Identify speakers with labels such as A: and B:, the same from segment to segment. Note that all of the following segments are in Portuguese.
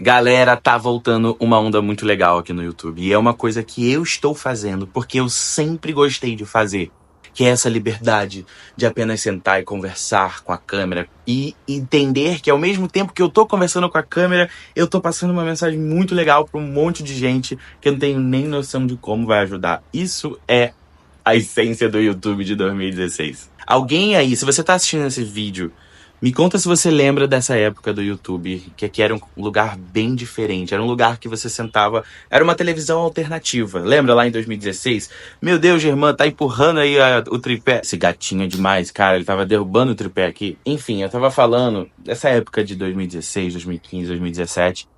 A: Galera, tá voltando uma onda muito legal aqui no YouTube. E é uma coisa que eu estou fazendo porque eu sempre gostei de fazer. Que é essa liberdade de apenas sentar e conversar com a câmera. E entender que ao mesmo tempo que eu tô conversando com a câmera, eu tô passando uma mensagem muito legal pra um monte de gente que eu não tenho nem noção de como vai ajudar. Isso é a essência do YouTube de 2016. Alguém aí, se você tá assistindo esse vídeo, me conta se você lembra dessa época do YouTube, que aqui era um lugar bem diferente. Era um lugar que você sentava... Era uma televisão alternativa. Lembra lá em 2016? Meu Deus, Germán, tá empurrando aí o tripé. Esse gatinho é demais, cara. Ele tava derrubando o tripé aqui. Enfim, eu tava falando dessa época de 2016, 2015, 2017...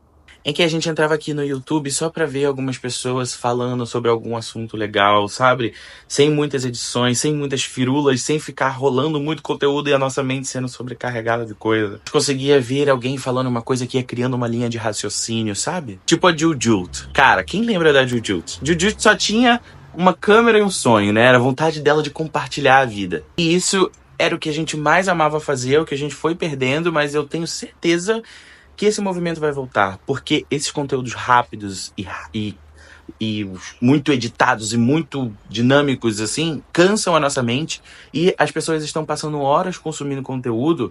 A: em que a gente entrava aqui no YouTube só pra ver algumas pessoas falando sobre algum assunto legal, sabe? Sem muitas edições, sem muitas firulas, sem ficar rolando muito conteúdo e a nossa mente sendo sobrecarregada de coisa. A gente conseguia ver alguém falando uma coisa que ia criando uma linha de raciocínio, sabe? Tipo a Jujut. Cara, quem lembra da Jujut? Jujut só tinha uma câmera e um sonho, né? Era a vontade dela de compartilhar a vida. E isso era o que a gente mais amava fazer, o que a gente foi perdendo, mas eu tenho certeza que esse movimento vai voltar, porque esses conteúdos rápidos e muito editados e muito dinâmicos, assim, cansam a nossa mente e as pessoas estão passando horas consumindo conteúdo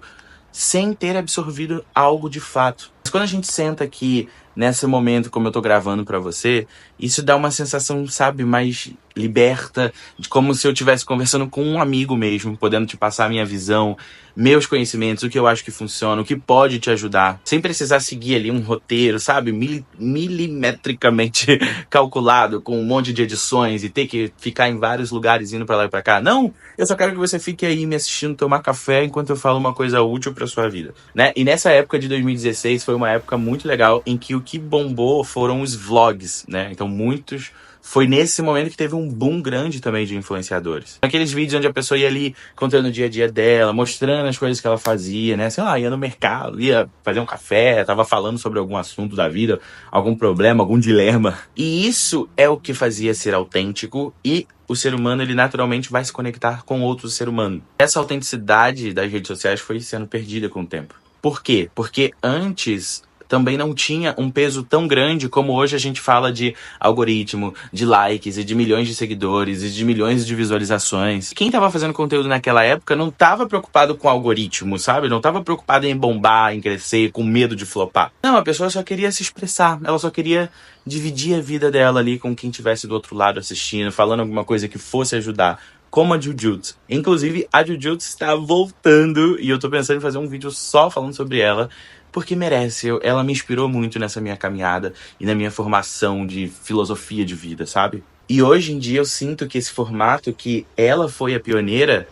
A: sem ter absorvido algo de fato. Mas quando a gente senta aqui, nesse momento, como eu tô gravando pra você, isso dá uma sensação, sabe, mais liberta, de como se eu estivesse conversando com um amigo mesmo, podendo te passar a minha visão, meus conhecimentos, o que eu acho que funciona, o que pode te ajudar, sem precisar seguir ali um roteiro, sabe, milimetricamente calculado, com um monte de edições e ter que ficar em vários lugares indo pra lá e pra cá. Não, eu só quero que você fique aí me assistindo tomar café enquanto eu falo uma coisa útil pra sua vida, né? E nessa época de 2016 foi uma época muito legal em que o que bombou foram os vlogs, né? Então muitos... Foi nesse momento que teve um boom grande também de influenciadores. Aqueles vídeos onde a pessoa ia ali contando o dia a dia dela, mostrando as coisas que ela fazia, né? Sei lá, ia no mercado, ia fazer um café, tava falando sobre algum assunto da vida, algum problema, algum dilema. E isso é o que fazia ser autêntico e o ser humano, ele naturalmente vai se conectar com outro ser humano. Essa autenticidade das redes sociais foi sendo perdida com o tempo. Por quê? Porque antes também não tinha um peso tão grande como hoje a gente fala de algoritmo, de likes e de milhões de seguidores e de milhões de visualizações. Quem tava fazendo conteúdo naquela época não tava preocupado com algoritmo, sabe? Não tava preocupado em bombar, em crescer, com medo de flopar. Não, a pessoa só queria se expressar, ela só queria dividir a vida dela ali com quem tivesse do outro lado assistindo, falando alguma coisa que fosse ajudar. Como a Jujutsu. Inclusive, a Jujutsu está voltando e eu tô pensando em fazer um vídeo só falando sobre ela, porque merece. Ela me inspirou muito nessa minha caminhada e na minha formação de filosofia de vida, sabe? E hoje em dia eu sinto que esse formato que ela foi a pioneira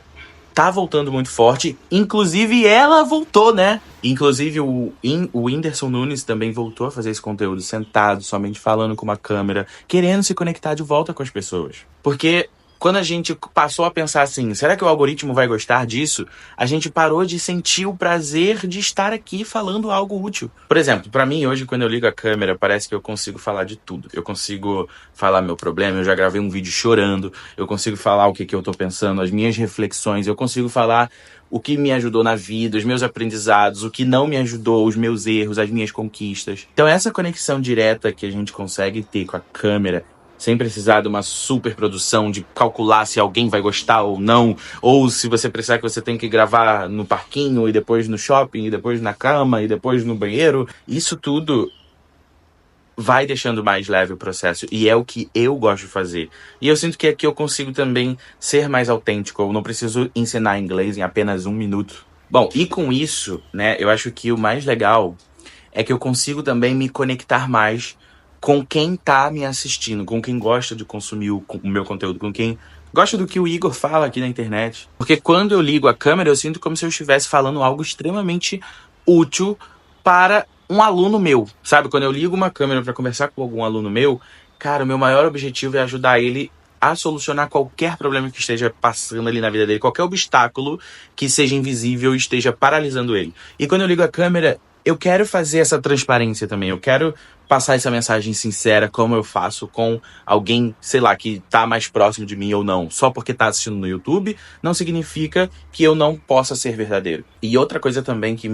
A: tá voltando muito forte. Inclusive ela voltou, né? Inclusive o Whindersson Nunes também voltou a fazer esse conteúdo sentado, somente falando com uma câmera, querendo se conectar de volta com as pessoas. Porque quando a gente passou a pensar assim, será que o algoritmo vai gostar disso? A gente parou de sentir o prazer de estar aqui falando algo útil. Por exemplo, pra mim hoje, quando eu ligo a câmera, parece que eu consigo falar de tudo. Eu consigo falar meu problema, eu já gravei um vídeo chorando, eu consigo falar o que eu tô pensando, as minhas reflexões, eu consigo falar o que me ajudou na vida, os meus aprendizados, o que não me ajudou, os meus erros, as minhas conquistas. Então essa conexão direta que a gente consegue ter com a câmera, sem precisar de uma super produção, de calcular se alguém vai gostar ou não, ou se você precisar que você tem que gravar no parquinho, e depois no shopping, e depois na cama, e depois no banheiro. Isso tudo vai deixando mais leve o processo, e é o que eu gosto de fazer. E eu sinto que aqui eu consigo também ser mais autêntico, eu não preciso ensinar inglês em apenas 1 minuto. Bom, e com isso, né, eu acho que o mais legal é que eu consigo também me conectar mais com quem tá me assistindo, com quem gosta de consumir o meu conteúdo, com quem gosta do que o Igor fala aqui na internet. Porque quando eu ligo a câmera, eu sinto como se eu estivesse falando algo extremamente útil para um aluno meu, sabe? Quando eu ligo uma câmera para conversar com algum aluno meu, cara, o meu maior objetivo é ajudar ele a solucionar qualquer problema que esteja passando ali na vida dele, qualquer obstáculo que seja invisível e esteja paralisando ele. E quando eu ligo a câmera, eu quero fazer essa transparência também, eu quero passar essa mensagem sincera, como eu faço com alguém, sei lá, que tá mais próximo de mim ou não. Só porque tá assistindo no YouTube, não significa que eu não possa ser verdadeiro. E outra coisa também que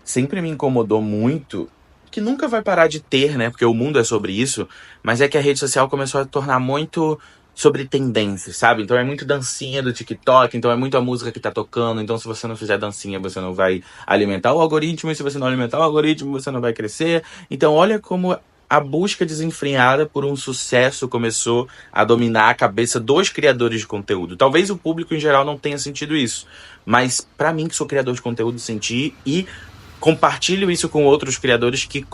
A: sempre me incomodou muito, que nunca vai parar de ter, né? Porque o mundo é sobre isso, mas é que a rede social começou a tornar muito sobre tendências, sabe? Então é muito dancinha do TikTok, então é muito a música que tá tocando, então se você não fizer dancinha, você não vai alimentar o algoritmo, e se você não alimentar o algoritmo, você não vai crescer. Então olha como a busca desenfreada por um sucesso começou a dominar a cabeça dos criadores de conteúdo. Talvez o público em geral não tenha sentido isso, mas pra mim, que sou criador de conteúdo, senti, e compartilho isso com outros criadores que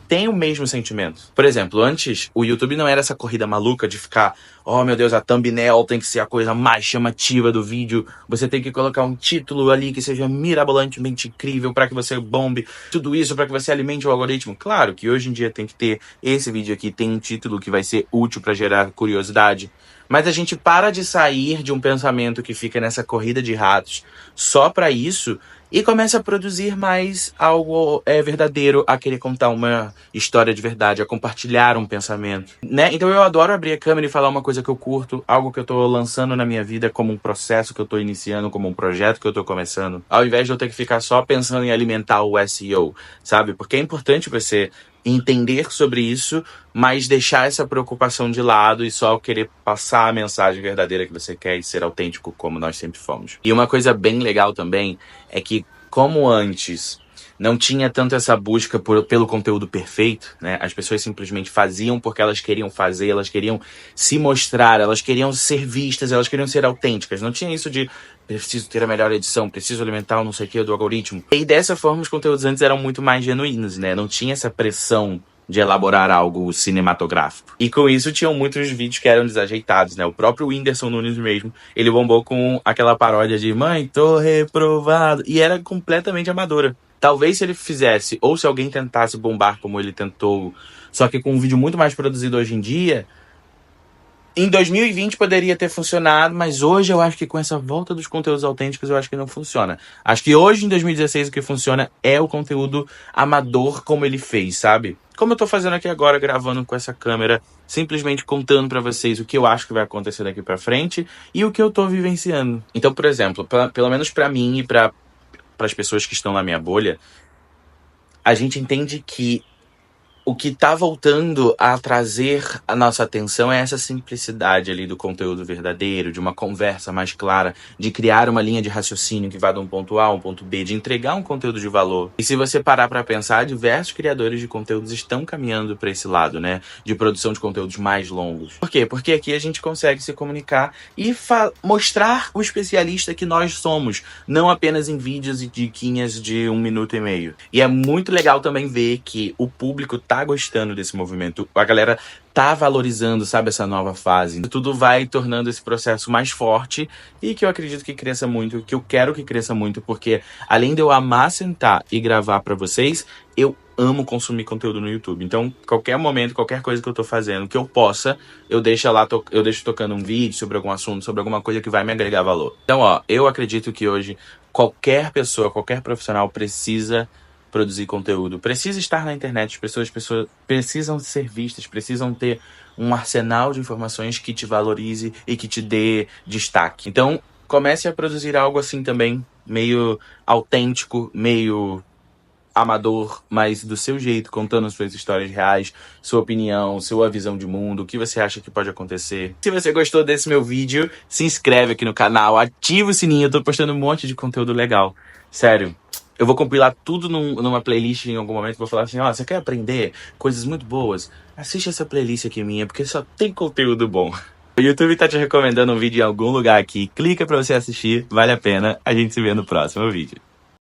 A: têm o mesmo sentimento. Por exemplo, antes o YouTube não era essa corrida maluca de ficar, oh meu Deus, a thumbnail tem que ser a coisa mais chamativa do vídeo, você tem que colocar um título ali que seja mirabolantemente incrível para que você bombe tudo isso, para que você alimente o algoritmo. Claro que hoje em dia tem que ter esse vídeo aqui, tem um título que vai ser útil para gerar curiosidade. Mas a gente para de sair de um pensamento que fica nessa corrida de ratos só para isso e começa a produzir mais algo verdadeiro, a querer contar uma história de verdade, a compartilhar um pensamento, né? Então eu adoro abrir a câmera e falar uma coisa que eu curto, algo que eu tô lançando na minha vida como um processo que eu tô iniciando, como um projeto que eu tô começando, ao invés de eu ter que ficar só pensando em alimentar o SEO, sabe? Porque é importante você entender sobre isso, mas deixar essa preocupação de lado e só querer passar a mensagem verdadeira que você quer e ser autêntico como nós sempre fomos. E uma coisa bem legal também é que, como antes não tinha tanto essa busca pelo conteúdo perfeito, né? As pessoas simplesmente faziam porque elas queriam fazer, elas queriam se mostrar, elas queriam ser vistas, elas queriam ser autênticas. Não tinha isso de preciso ter a melhor edição, preciso alimentar o não sei o que do algoritmo. E dessa forma os conteúdos antes eram muito mais genuínos, né? Não tinha essa pressão de elaborar algo cinematográfico. E com isso tinham muitos vídeos que eram desajeitados, né? O próprio Whindersson Nunes mesmo, ele bombou com aquela paródia de "Mãe, tô reprovado", e era completamente amadora. Talvez se ele fizesse, ou se alguém tentasse bombar como ele tentou, só que com um vídeo muito mais produzido hoje em dia, em 2020 poderia ter funcionado, mas hoje eu acho que com essa volta dos conteúdos autênticos eu acho que não funciona. Acho que hoje, em 2016, o que funciona é o conteúdo amador como ele fez, sabe? Como eu tô fazendo aqui agora, gravando com essa câmera, simplesmente contando pra vocês o que eu acho que vai acontecer daqui pra frente e o que eu tô vivenciando. Então, por exemplo, pelo menos pra mim e para as pessoas que estão na minha bolha, a gente entende que o que tá voltando a trazer a nossa atenção é essa simplicidade ali do conteúdo verdadeiro, de uma conversa mais clara, de criar uma linha de raciocínio que vá de um ponto A a um ponto B, de entregar um conteúdo de valor. E se você parar pra pensar, diversos criadores de conteúdos estão caminhando pra esse lado, né? De produção de conteúdos mais longos. Por quê? Porque aqui a gente consegue se comunicar e mostrar o especialista que nós somos, não apenas em vídeos e diquinhas de 1 minuto e meio. E é muito legal também ver que o público tá gostando desse movimento, a galera tá valorizando, sabe, essa nova fase. Tudo vai tornando esse processo mais forte e que eu acredito que cresça muito, que eu quero que cresça muito, porque além de eu amar sentar e gravar pra vocês, eu amo consumir conteúdo no YouTube. Então, qualquer momento, qualquer coisa que eu tô fazendo, que eu possa, eu deixo lá, eu deixo tocando um vídeo sobre algum assunto, sobre alguma coisa que vai me agregar valor. Então, eu acredito que hoje qualquer pessoa, qualquer profissional precisa produzir conteúdo, precisa estar na internet, as pessoas precisam ser vistas, precisam ter um arsenal de informações que te valorize e que te dê destaque. Então, comece a produzir algo assim também, meio autêntico, meio amador, mas do seu jeito, contando suas histórias reais, sua opinião, sua visão de mundo, o que você acha que pode acontecer. Se você gostou desse meu vídeo, se inscreve aqui no canal, ativa o sininho, eu tô postando um monte de conteúdo legal. Sério. Eu vou compilar tudo numa playlist em algum momento. Vou falar assim, você quer aprender coisas muito boas? Assiste essa playlist aqui minha, porque só tem conteúdo bom. O YouTube tá te recomendando um vídeo em algum lugar aqui. Clica pra você assistir, vale a pena. A gente se vê no próximo vídeo.